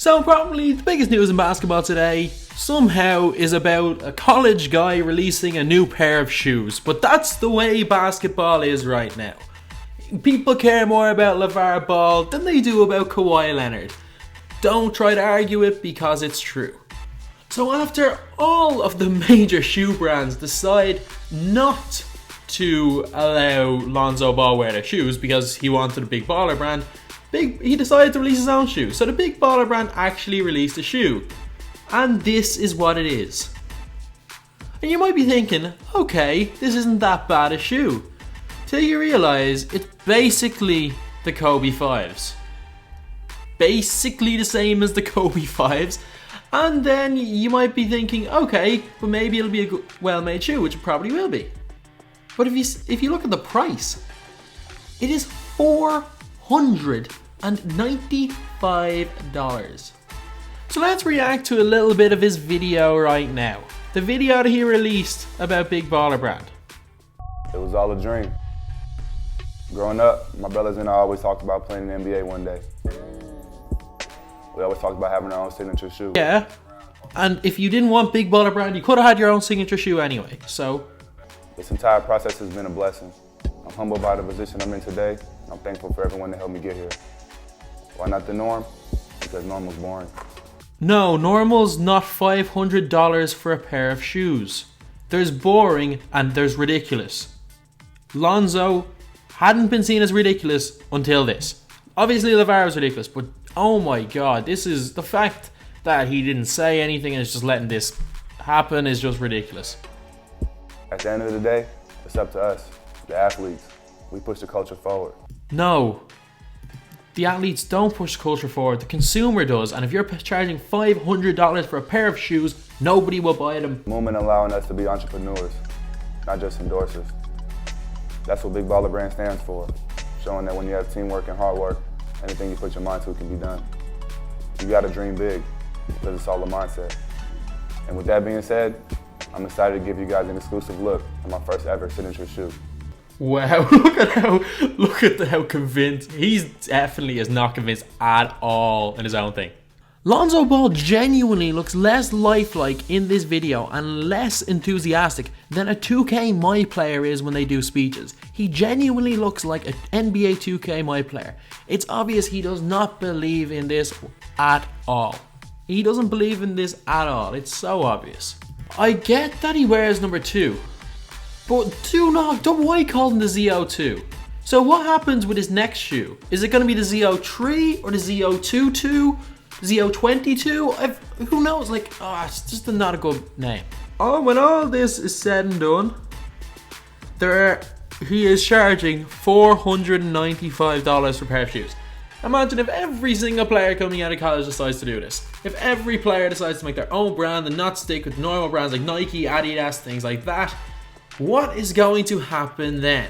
So probably the biggest news in basketball today somehow is about a college guy releasing a new pair of shoes. But that's the way basketball is right now. People care more about Lavar Ball than they do about Kawhi Leonard. Don't try to argue it because it's true. So after all of the major shoe brands decide not to allow Lonzo Ball wear their shoes because he wanted a big baller brand, he decided to release his own shoe. So the big baller brand actually released a shoe. And this is what it is. And you might be thinking, okay, this isn't that bad a shoe. Till you realise it's basically the Kobe 5s. Basically the same as the Kobe 5s. And then you might be thinking, okay, but maybe it'll be a well-made shoe, which it probably will be. But if you look at the price, it is $495. So let's react to a little bit of his video right now. The video that he released about Big Baller Brand. It was all a dream. Growing up, my brothers and I always talked about playing in the NBA one day. We always talked about having our own signature shoe. Yeah, and if you didn't want Big Baller Brand, you could have had your own signature shoe anyway, so. This entire process has been a blessing. I'm humbled by the position I'm in today, and I'm thankful for everyone that helped me get here. Why not the norm? Because normal's boring. No, normal's not $500 for a pair of shoes. There's boring and there's ridiculous. Lonzo hadn't been seen as ridiculous until this. Obviously Lavar was ridiculous, but oh my god, this is the fact that he didn't say anything and is just letting this happen is just ridiculous. At the end of the day, it's up to us, the athletes. We push the culture forward. No. The athletes don't push the culture forward, the consumer does, and if you're charging $500 for a pair of shoes, nobody will buy them. Movement allowing us to be entrepreneurs, not just endorsers. That's what Big Baller Brand stands for, showing that when you have teamwork and hard work, anything you put your mind to can be done. You gotta dream big, because it's all a mindset. And with that being said, I'm excited to give you guys an exclusive look at my first ever signature shoe. Wow, look at how convinced. He definitely is not convinced at all in his own thing. Lonzo Ball genuinely looks less lifelike in this video and less enthusiastic than a 2K My player is when they do speeches. He genuinely looks like an NBA 2K My player. It's obvious he does not believe in this at all. He doesn't believe in this at all. It's so obvious. I get that he wears number 2. But why call him the ZO2? So what happens with his next shoe? Is it going to be the ZO3 or the ZO22? ZO22? Who knows? It's just not a good name. Oh, when all this is said and done, he is charging $495 for a pair of shoes. Imagine if every single player coming out of college decides to do this. If every player decides to make their own brand and not stick with normal brands like Nike, Adidas, things like that. What is going to happen then?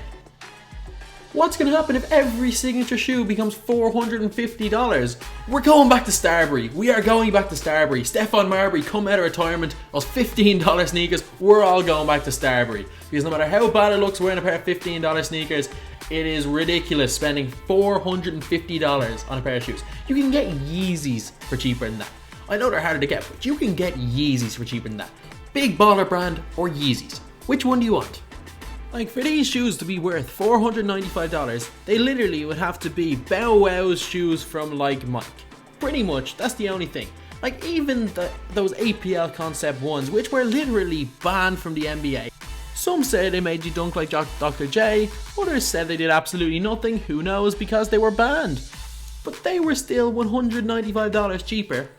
What's going to happen if every signature shoe becomes $450? We're going back to Starbury. We are going back to Starbury. Stephon Marbury come out of retirement. Those $15 sneakers, we're all going back to Starbury. Because no matter how bad it looks wearing a pair of $15 sneakers, it is ridiculous spending $450 on a pair of shoes. You can get Yeezys for cheaper than that. I know they're harder to get, but you can get Yeezys for cheaper than that. Big Baller Brand or Yeezys. Which one do you want? For these shoes to be worth $495, they literally would have to be Bow Wow's shoes from Mike. Pretty much, that's the only thing. Even those APL Concept ones, which were literally banned from the NBA. Some say they made you dunk like Dr. J, others said they did absolutely nothing, who knows, because they were banned. But they were still $195 cheaper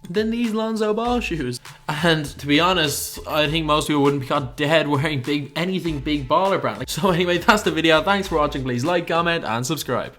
than these Lonzo Ball shoes. And to be honest, I think most people wouldn't be caught dead wearing anything Big Baller Brand. So anyway, that's the video. Thanks for watching. Please like, comment, and subscribe.